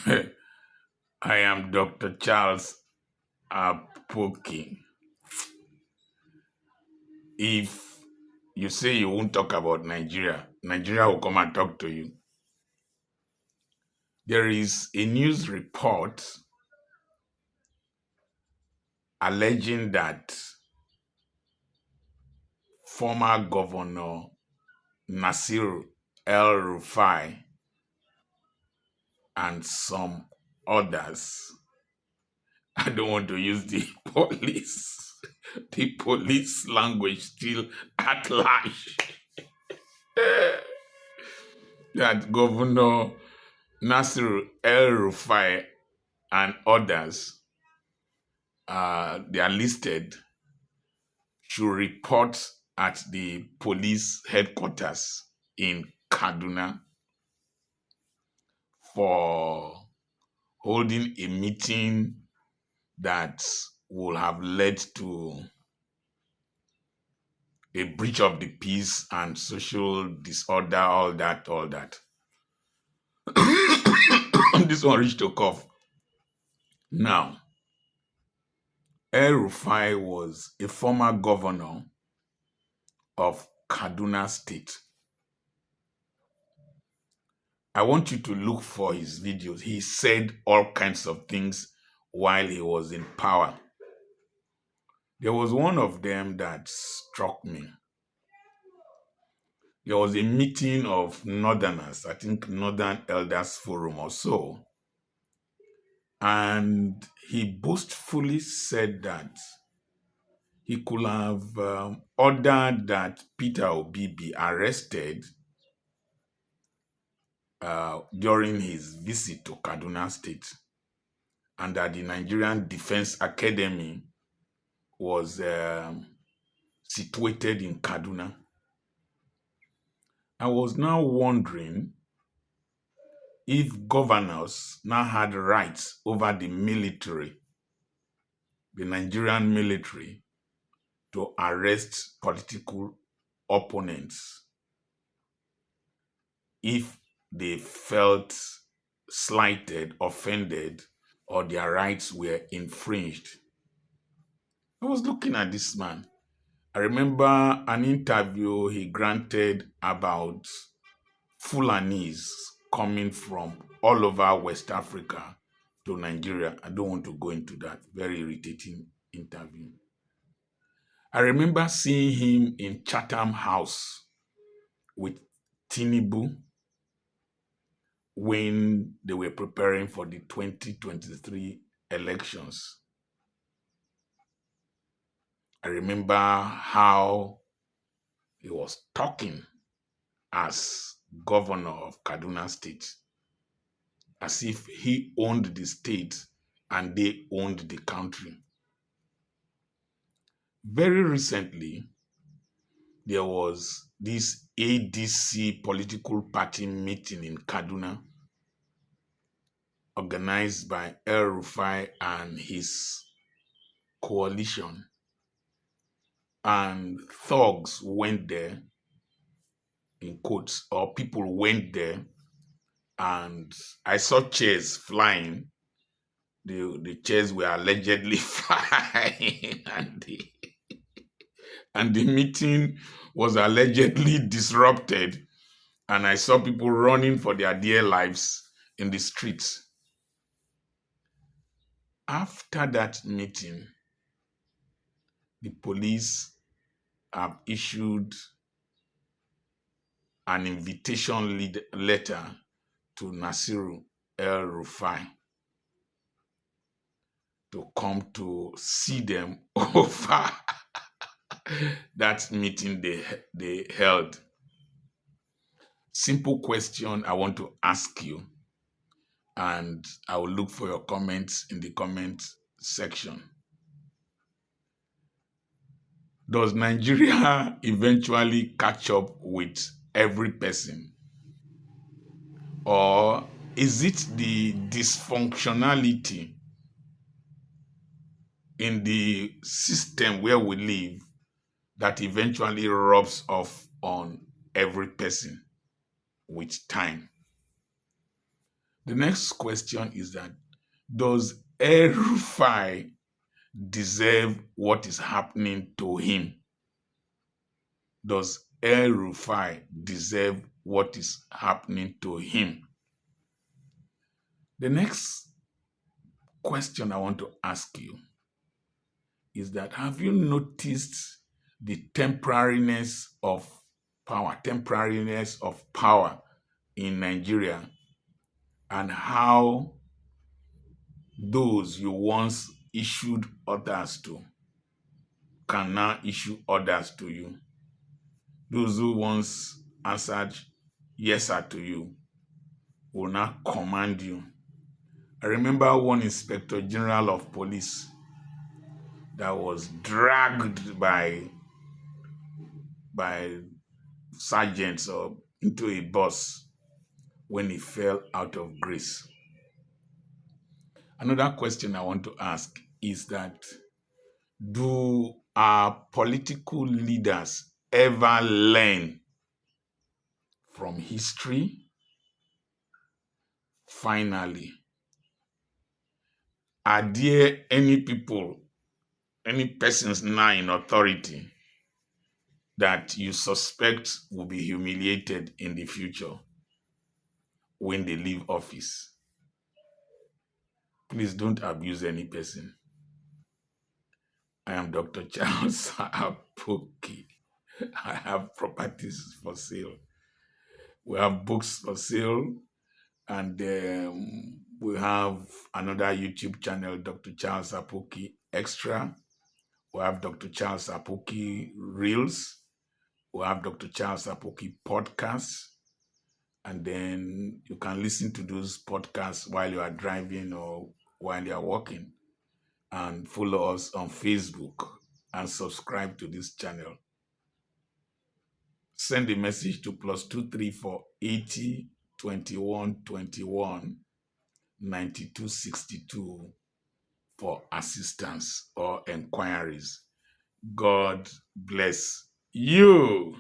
I am Dr. Charles Apoki. If you say you won't talk about Nigeria, Nigeria will come and talk to you. There is a news report alleging that former governor Nasir El-Rufai and some others, I don't want to use the police language still at large, that Governor Nasir El-Rufai and others, they are listed, should report at the police headquarters in Kaduna for holding a meeting that will have led to a breach of the peace and social disorder, all that, all that. This one reached a cough. Now, El Rufai was a former governor of Kaduna State. I want you to look for his videos. He said all kinds of things while he was in power. There was one of them that struck me. There was a meeting of Northerners, I think Northern Elders Forum or so, and he boastfully said that he could have ordered that Peter Obi be arrested during his visit to Kaduna State, and that the Nigerian Defense Academy was situated in Kaduna. I was now wondering if governors now had rights over the military, the Nigerian military, to arrest political opponents if they felt slighted, offended, or their rights were infringed. I was looking at this man. I remember an interview he granted about Fulanis coming from all over West Africa to Nigeria. I don't want to go into that. Very irritating interview. I remember seeing him in Chatham House with Tinubu when they were preparing for the 2023 elections. I remember how he was talking as governor of Kaduna State, as if he owned the state and they owned the country. Very recently, there was this ADC political party meeting in Kaduna, organized by El Rufai and his coalition. And thugs went there, in quotes, or people went there, and I saw chairs flying. The chairs were allegedly flying, and the meeting was allegedly disrupted, and I saw people running for their dear lives in the streets. After that meeting, the police have issued an invitation letter to Nasir El-Rufai to come to see them over that meeting they held. Simple question I want to ask you, and I will look for your comments in the comment section. Does Nigeria eventually catch up with every person? Or is it the dysfunctionality in the system where we live that eventually rubs off on every person with time? The next question is that does El-Rufai deserve what is happening to him? Does El-Rufai deserve what is happening to him? The next question I want to ask you is that have you noticed the temporariness of power in Nigeria, and how those you once issued orders to can now issue orders to you? Those who once answered yes sir to you will now command you. I remember one inspector general of police that was dragged by sergeants or into a bus when he fell out of grace. Another question I want to ask is that do our political leaders ever learn from history? Finally, are there any persons now in authority that you suspect will be humiliated in the future when they leave office? Please don't abuse any person. I am Dr. Charles Apoki. I have properties for sale. We have books for sale, and we have another YouTube channel, Dr. Charles Apoki Extra. We have Dr. Charles Apoki Reels. We have Dr. Charles Apoki Podcasts. And then you can listen to those podcasts while you are driving or while you are walking. And follow us on Facebook and subscribe to this channel. Send a message to +234 80 21 21 92 62 for assistance or enquiries. God bless you.